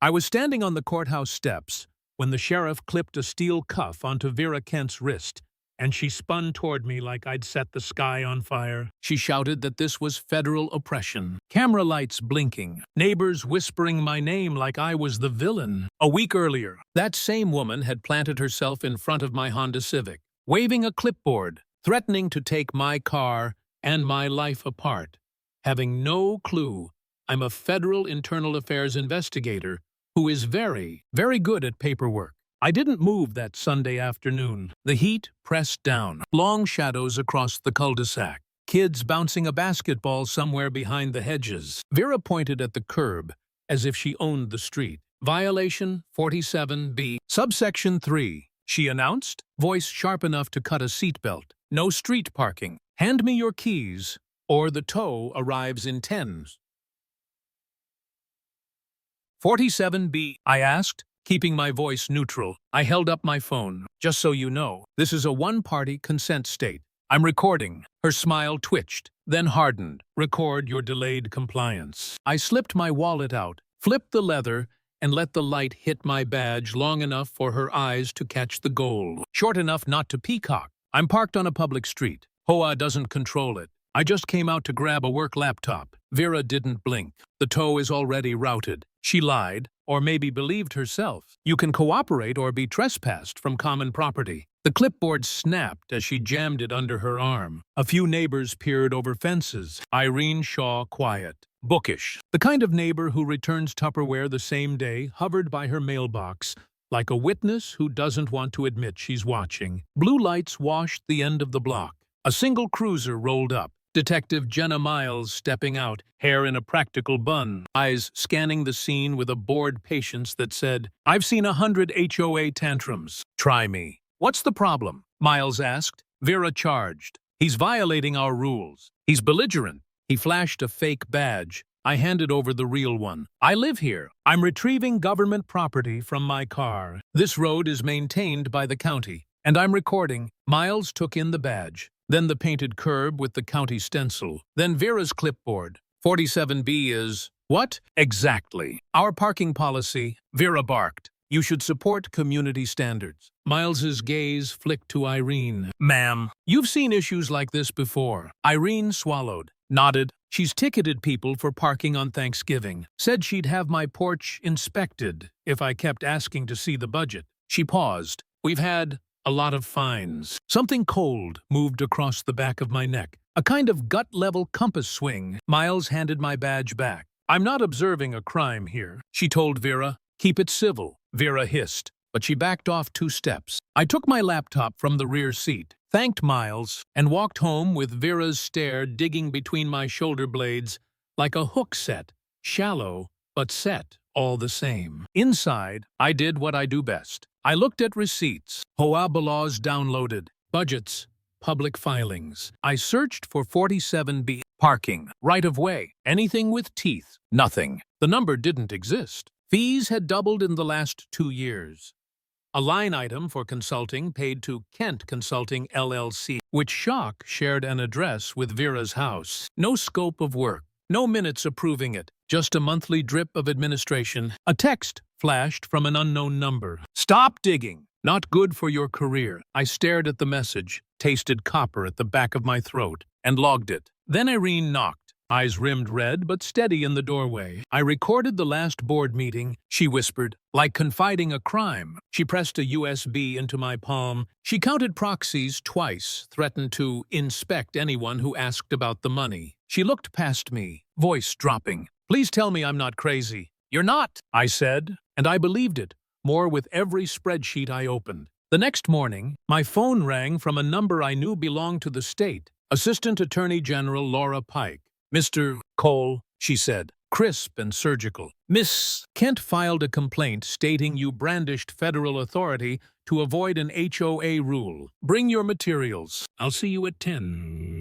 I was standing on the courthouse steps when the sheriff clipped a steel cuff onto Vera Kent's wrist, and she spun toward me like I'd set the sky on fire. She shouted that this was federal oppression. Camera lights blinking, neighbors whispering my name like I was the villain. A week earlier, that same woman had planted herself in front of my Honda Civic, waving a clipboard, threatening to take my car and my life apart. Having no clue, I'm a federal internal affairs investigator who is very, very good at paperwork. I didn't move that Sunday afternoon. The heat pressed down, long shadows across the cul-de-sac, kids bouncing a basketball somewhere behind the hedges. Vera pointed at the curb as if she owned the street. Violation 47B, subsection 3, she announced, voice sharp enough to cut a seatbelt. No street parking. Hand me your keys, or the tow arrives in 10. 47B, I asked, keeping my voice neutral. I held up my phone. Just so you know, this is a one-party consent state. I'm recording. Her smile twitched, then hardened. Record your delayed compliance. I slipped my wallet out, flipped the leather, and let the light hit my badge long enough for her eyes to catch the gold. Short enough not to peacock. I'm parked on a public street. HOA doesn't control it. I just came out to grab a work laptop. Vera didn't blink. The tow is already routed. She lied, or maybe believed herself. You can cooperate or be trespassed from common property. The clipboard snapped as she jammed it under her arm. A few neighbors peered over fences. Irene Shaw quiet. Bookish. The kind of neighbor who returns Tupperware the same day, hovered by her mailbox, like a witness who doesn't want to admit she's watching. Blue lights washed the end of the block. A single cruiser rolled up. Detective Jenna Miles stepping out, hair in a practical bun, eyes scanning the scene with a bored patience that said, "I've seen 100 HOA tantrums. Try me." "What's the problem?" Miles asked. Vera charged. "He's violating our rules. He's belligerent." He flashed a fake badge. I handed over the real one. "I live here. I'm retrieving government property from my car. This road is maintained by the county, and I'm recording." Miles took in the badge. Then the painted curb with the county stencil. Then Vera's clipboard. 47B is... What? Exactly. Our parking policy. Vera barked. You should support community standards. Miles's gaze flicked to Irene. "Ma'am, you've seen issues like this before." Irene swallowed, nodded. "She's ticketed people for parking on Thanksgiving. Said she'd have my porch inspected if I kept asking to see the budget." She paused. "We've had a lot of fines." Something cold moved across the back of my neck. A kind of gut-level compass swing. Miles handed my badge back. "I'm not observing a crime here," she told Vera. "Keep it civil." Vera hissed, but she backed off 2 steps. I took my laptop from the rear seat, thanked Miles, and walked home with Vera's stare digging between my shoulder blades like a hook set, shallow but set all the same. Inside, I did what I do best. I looked at receipts, HOA bylaws downloaded, budgets, public filings. I searched for 47B, parking, right-of-way, anything with teeth. Nothing. The number didn't exist. Fees had doubled in the last 2 years. A line item for consulting paid to Kent Consulting LLC, which Shock shared an address with Vera's house. No scope of work, no minutes approving it, just a monthly drip of administration. A text flashed from an unknown number. "Stop digging. Not good for your career." I stared at the message, tasted copper at the back of my throat, and logged it. Then Irene knocked, eyes rimmed red but steady in the doorway. "I recorded the last board meeting," she whispered, like confiding a crime. She pressed a USB into my palm. She counted proxies twice, threatened to inspect anyone who asked about the money. She looked past me, voice dropping. "Please tell me I'm not crazy." "You're not," I said, and I believed it, more with every spreadsheet I opened. The next morning, my phone rang from a number I knew belonged to the state. Assistant Attorney General Laura Pike. "Mr. Cole," she said, crisp and surgical. "Miss Kent filed a complaint stating you brandished federal authority to avoid an HOA rule. Bring your materials. I'll see you at 10.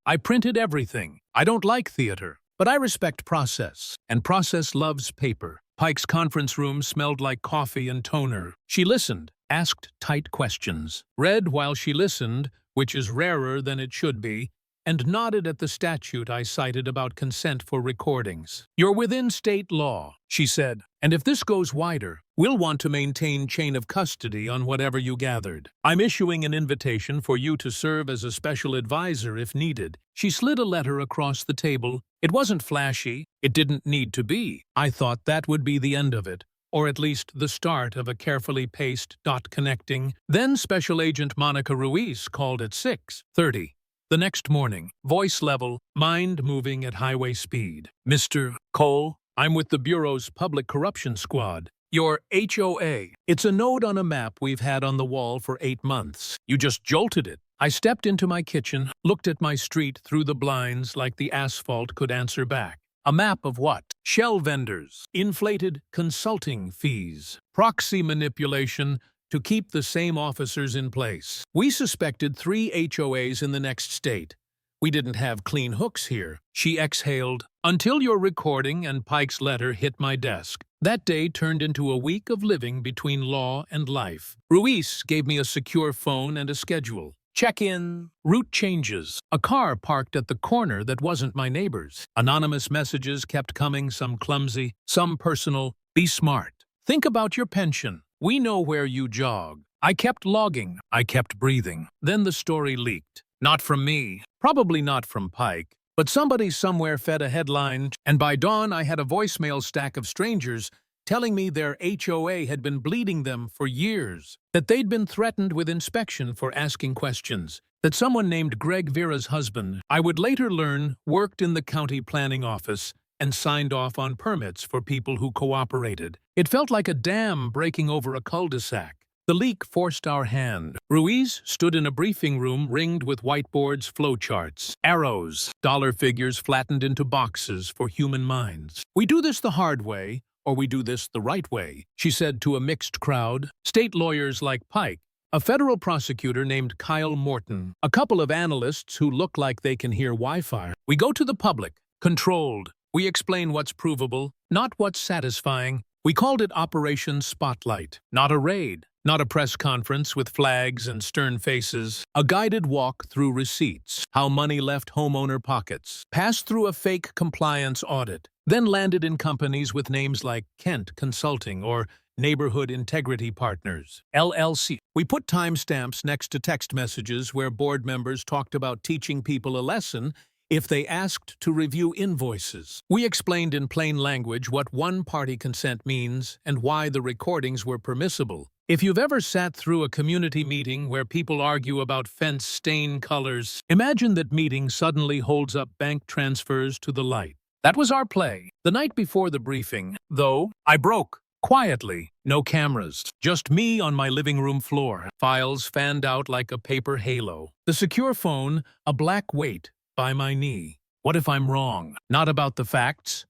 I printed everything. I don't like theater, but I respect process, and process loves paper. Pike's conference room smelled like coffee and toner. She listened, asked tight questions, read while she listened, which is rarer than it should be, and nodded at the statute I cited about consent for recordings. "You're within state law," she said, "and if this goes wider, we'll want to maintain chain of custody on whatever you gathered. I'm issuing an invitation for you to serve as a special advisor if needed." She slid a letter across the table. It wasn't flashy. It didn't need to be. I thought that would be the end of it, or at least the start of a carefully paced dot connecting. Then Special Agent Monica Ruiz called at 6:30. The next morning, voice level, mind moving at highway speed. "Mr. Cole, I'm with the Bureau's Public Corruption Squad. Your HOA. It's a node on a map we've had on the wall for 8 months. You just jolted it." I stepped into my kitchen, looked at my street through the blinds like the asphalt could answer back. A map of what? Shell vendors, inflated consulting fees, proxy manipulation to keep the same officers in place. We suspected 3 HOAs in the next state. We didn't have clean hooks here. She exhaled, "Until your recording and Pike's letter hit my desk." That day turned into a week of living between law and life. Ruiz gave me a secure phone and a schedule. Check-in, route changes, a car parked at the corner that wasn't my neighbor's. Anonymous messages kept coming, some clumsy, some personal. "Be smart. Think about your pension. We know where you jog." I kept logging. I kept breathing. Then the story leaked. Not from me, probably not from Pike, but somebody somewhere fed a headline, and by dawn I had a voicemail stack of strangers telling me their HOA had been bleeding them for years, that they'd been threatened with inspection for asking questions, that someone named Greg Vera's husband, I would later learn, worked in the county planning office and signed off on permits for people who cooperated. It felt like a dam breaking over a cul-de-sac. The leak forced our hand. Ruiz stood in a briefing room ringed with whiteboards, flowcharts, arrows, dollar figures flattened into boxes for human minds. "We do this the hard way, or we do this the right way," she said to a mixed crowd. State lawyers like Pike, a federal prosecutor named Kyle Morton, a couple of analysts who look like they can hear Wi-Fi. "We go to the public, controlled. We explain what's provable, not what's satisfying." We called it Operation Spotlight. Not a raid, not a press conference with flags and stern faces. A guided walk through receipts, how money left homeowner pockets, passed through a fake compliance audit, then landed in companies with names like Kent Consulting or Neighborhood Integrity Partners, LLC. We put timestamps next to text messages where board members talked about teaching people a lesson if they asked to review invoices. We explained in plain language what one-party consent means and why the recordings were permissible. If you've ever sat through a community meeting where people argue about fence stain colors, imagine that meeting suddenly holds up bank transfers to the light. That was our play. The night before the briefing, though, I broke. Quietly, no cameras, just me on my living room floor. Files fanned out like a paper halo. The secure phone, a black weight by my knee. What if I'm wrong? Not about the facts.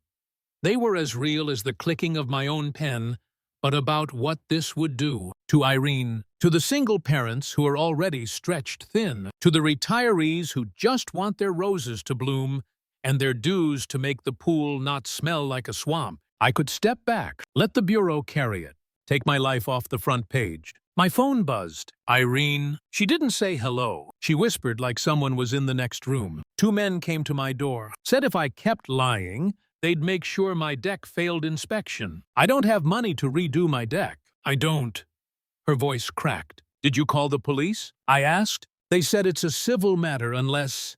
They were as real as the clicking of my own pen, but about what this would do to Irene, to the single parents who are already stretched thin, to the retirees who just want their roses to bloom and their dues to make the pool not smell like a swamp. I could step back, let the Bureau carry it, take my life off the front page. My phone buzzed. Irene. She didn't say hello. She whispered like someone was in the next room. 2 men came to my door, said if I kept lying, they'd make sure my deck failed inspection. I don't have money to redo my deck. I don't. Her voice cracked. Did you call the police? I asked. They said it's a civil matter unless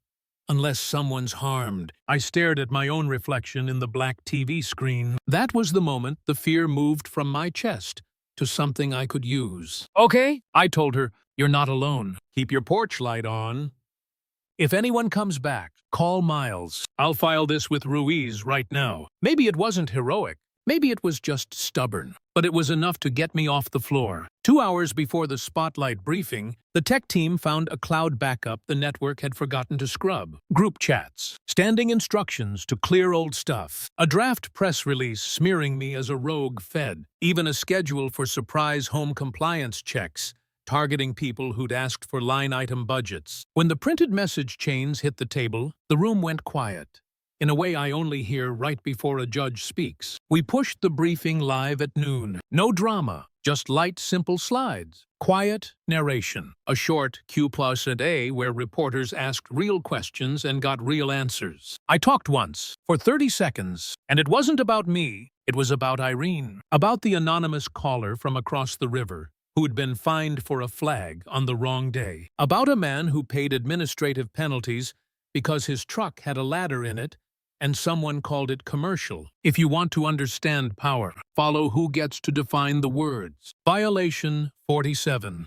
someone's harmed. I stared at my own reflection in the black TV screen. That was the moment the fear moved from my chest to something I could use. Okay, I told her, you're not alone. Keep your porch light on. If anyone comes back, call Miles. I'll file this with Ruiz right now. Maybe it wasn't heroic. Maybe it was just stubborn. But it was enough to get me off the floor. 2 hours before the spotlight briefing, the tech team found a cloud backup the network had forgotten to scrub. Group chats, standing instructions to clear old stuff, a draft press release smearing me as a rogue Fed, even a schedule for surprise home compliance checks, targeting people who'd asked for line-item budgets. When the printed message chains hit the table, the room went quiet. in a way I only hear right before a judge speaks. We pushed the briefing live at noon. No drama, just light, simple slides. Quiet narration. A short Q+A where reporters asked real questions and got real answers. I talked once, for 30 seconds, and it wasn't about me. It was about Irene. About the anonymous caller from across the river who'd been fined for a flag on the wrong day. About a man who paid administrative penalties because his truck had a ladder in it and someone called it commercial. If you want to understand power, follow who gets to define the words. Violation 47.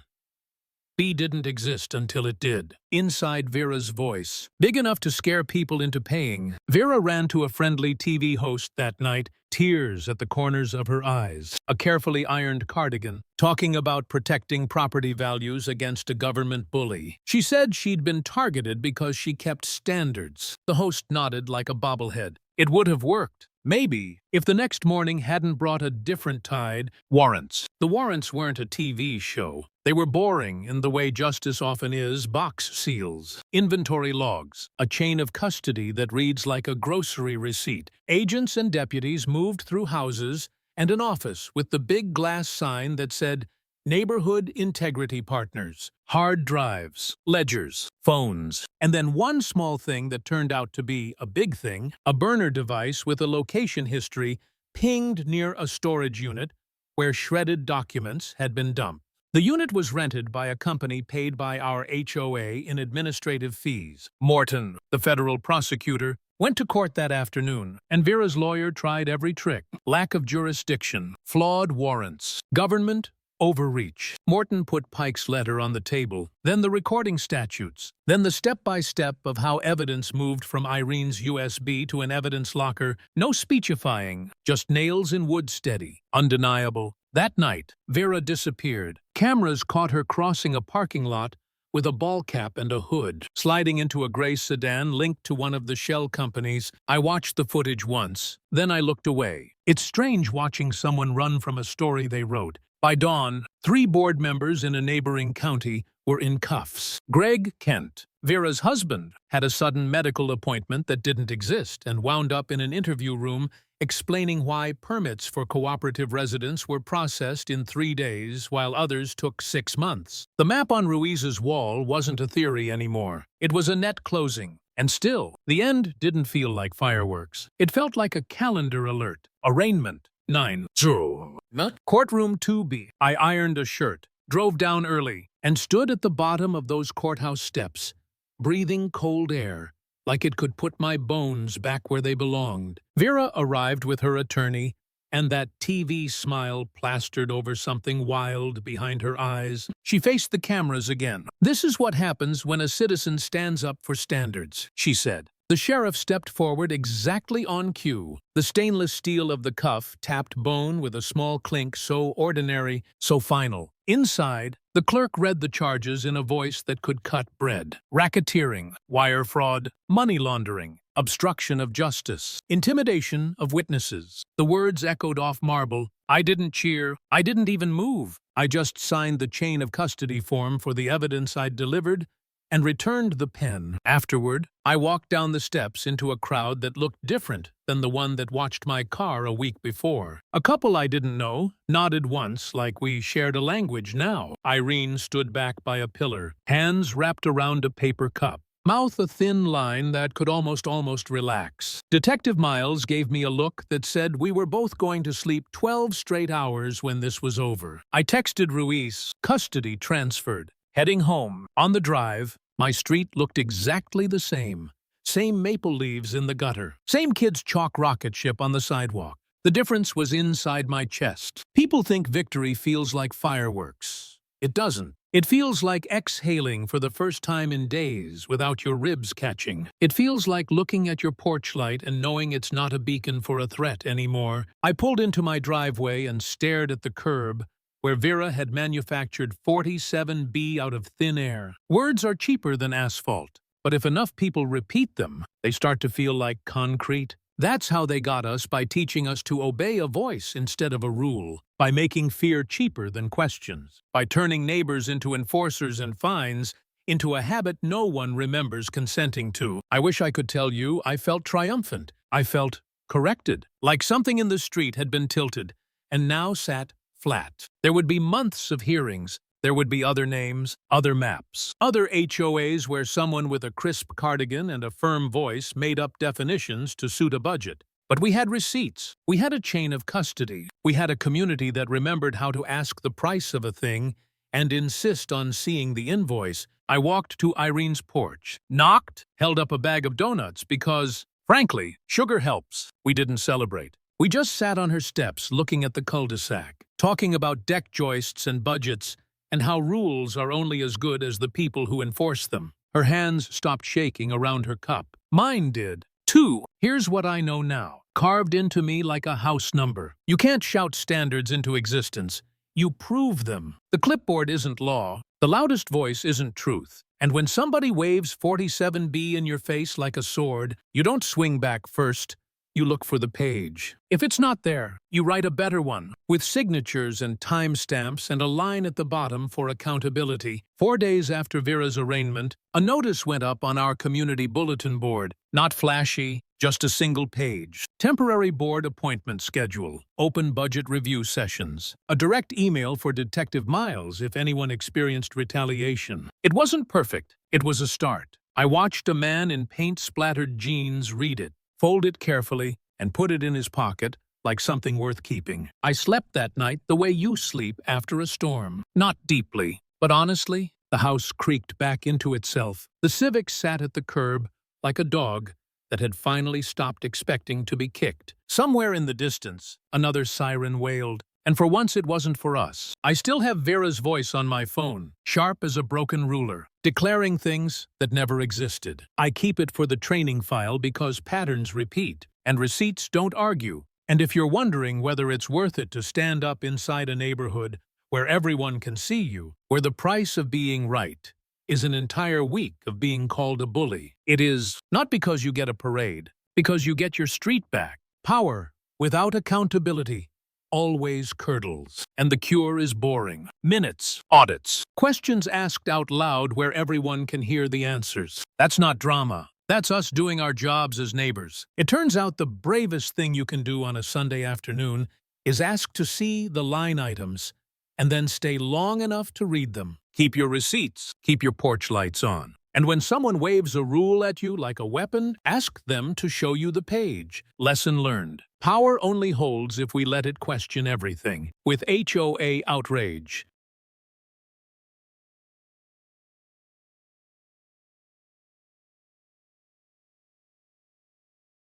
B didn't exist until it did. Inside Vera's voice, big enough to scare people into paying. Vera ran to a friendly TV host that night, tears at the corners of her eyes, a carefully ironed cardigan, talking about protecting property values against a government bully. She said she'd been targeted because she kept standards. The host nodded like a bobblehead. It would have worked. Maybe, if the next morning hadn't brought a different tide. Warrants. The warrants weren't a TV show. They were boring in the way justice often is. Box seals, inventory logs, a chain of custody that reads like a grocery receipt. Agents and deputies moved through houses and an office with the big glass sign that said, Neighborhood Integrity Partners, hard drives, ledgers, phones, and then one small thing that turned out to be a big thing, a burner device with a location history pinged near a storage unit where shredded documents had been dumped. The unit was rented by a company paid by our HOA in administrative fees. Morton, the federal prosecutor, went to court that afternoon, and Vera's lawyer tried every trick. Lack of jurisdiction, flawed warrants, government overreach. Morton put Pike's letter on the table, then the recording statutes, then the step-by-step of how evidence moved from Irene's USB to an evidence locker. No speechifying, just nails in wood steady, undeniable. That night, Vera disappeared. Cameras caught her crossing a parking lot with a ball cap and a hood, sliding into a gray sedan linked to one of the shell companies. I watched the footage once, then I looked away. It's strange watching someone run from a story they wrote. By dawn, 3 board members in a neighboring county were in cuffs. Greg Kent, Vera's husband, had a sudden medical appointment that didn't exist and wound up in an interview room explaining why permits for cooperative residents were processed in 3 days while others took 6 months. The map on Ruiz's wall wasn't a theory anymore. It was a net closing. And still, the end didn't feel like fireworks. It felt like a calendar alert. Arraignment 9-0. Courtroom 2B. I ironed a shirt, drove down early, and stood at the bottom of those courthouse steps, breathing cold air, like it could put my bones back where they belonged. Vera arrived with her attorney, and that TV smile plastered over something wild behind her eyes. She faced the cameras again. This is what happens when a citizen stands up for standards, she said. The sheriff stepped forward exactly on cue. The stainless steel of the cuff tapped bone with a small clink so ordinary, so final. Inside, the clerk read the charges in a voice that could cut bread. Racketeering, wire fraud, money laundering, obstruction of justice, intimidation of witnesses. The words echoed off marble. I didn't cheer. I didn't even move. I just signed the chain of custody form for the evidence I'd delivered and returned the pen. Afterward, I walked down the steps into a crowd that looked different than the one that watched my car a week before. A couple I didn't know nodded once like we shared a language now. Irene stood back by a pillar, hands wrapped around a paper cup, mouth a thin line that could almost relax. Detective Miles gave me a look that said we were both going to sleep 12 straight hours when this was over. I texted Ruiz, custody transferred. Heading home. On the drive, my street looked exactly the same. Same maple leaves in the gutter. Same kid's chalk rocket ship on the sidewalk. The difference was inside my chest. People think victory feels like fireworks. It doesn't. It feels like exhaling for the first time in days without your ribs catching. It feels like looking at your porch light and knowing it's not a beacon for a threat anymore. I pulled into my driveway and stared at the curb, where Vera had manufactured 47B out of thin air. Words are cheaper than asphalt, but if enough people repeat them, they start to feel like concrete. That's how they got us, by teaching us to obey a voice instead of a rule, by making fear cheaper than questions, by turning neighbors into enforcers and fines into a habit no one remembers consenting to. I wish I could tell you I felt triumphant. I felt corrected, like something in the street had been tilted and now sat flat. There would be months of hearings. There would be other names, other maps, other HOAs where someone with a crisp cardigan and a firm voice made up definitions to suit a budget. But we had receipts. We had a chain of custody. We had a community that remembered how to ask the price of a thing and insist on seeing the invoice. I walked to Irene's porch, knocked, held up a bag of donuts because, frankly, sugar helps. We didn't celebrate. We just sat on her steps looking at the cul-de-sac, talking about deck joists and budgets and how rules are only as good as the people who enforce them. Her hands stopped shaking around her cup. Mine did. 2. Here's what I know now, carved into me like a house number. You can't shout standards into existence. You prove them. The clipboard isn't law. The loudest voice isn't truth. And when somebody waves 47B in your face like a sword, you don't swing back first. You look for the page. If it's not there, you write a better one, with signatures and timestamps and a line at the bottom for accountability. 4 days after Vera's arraignment, a notice went up on our community bulletin board. Not flashy, just a single page. Temporary board appointment schedule. Open budget review sessions. A direct email for Detective Miles if anyone experienced retaliation. It wasn't perfect. It was a start. I watched a man in paint-splattered jeans read it, fold it carefully, and put it in his pocket like something worth keeping. I slept that night the way you sleep after a storm. Not deeply, but honestly, the house creaked back into itself. The Civic sat at the curb like a dog that had finally stopped expecting to be kicked. Somewhere in the distance, another siren wailed, and for once it wasn't for us. I still have Vera's voice on my phone, sharp as a broken ruler, declaring things that never existed. I keep it for the training file because patterns repeat, and receipts don't argue. And if you're wondering whether it's worth it to stand up inside a neighborhood where everyone can see you, where the price of being right is an entire week of being called a bully, it is not because you get a parade, because you get your street back. Power without accountability always curdles, and the cure is boring. Minutes, audits, questions asked out loud where everyone can hear the answers. That's not drama. That's us doing our jobs as neighbors. It turns out the bravest thing you can do on a Sunday afternoon is ask to see the line items and then stay long enough to read them. Keep your receipts. Keep your porch lights on. And when someone waves a rule at you like a weapon, ask them to show you the page. Lesson learned. Power only holds if we let it question everything. With HOA outrage,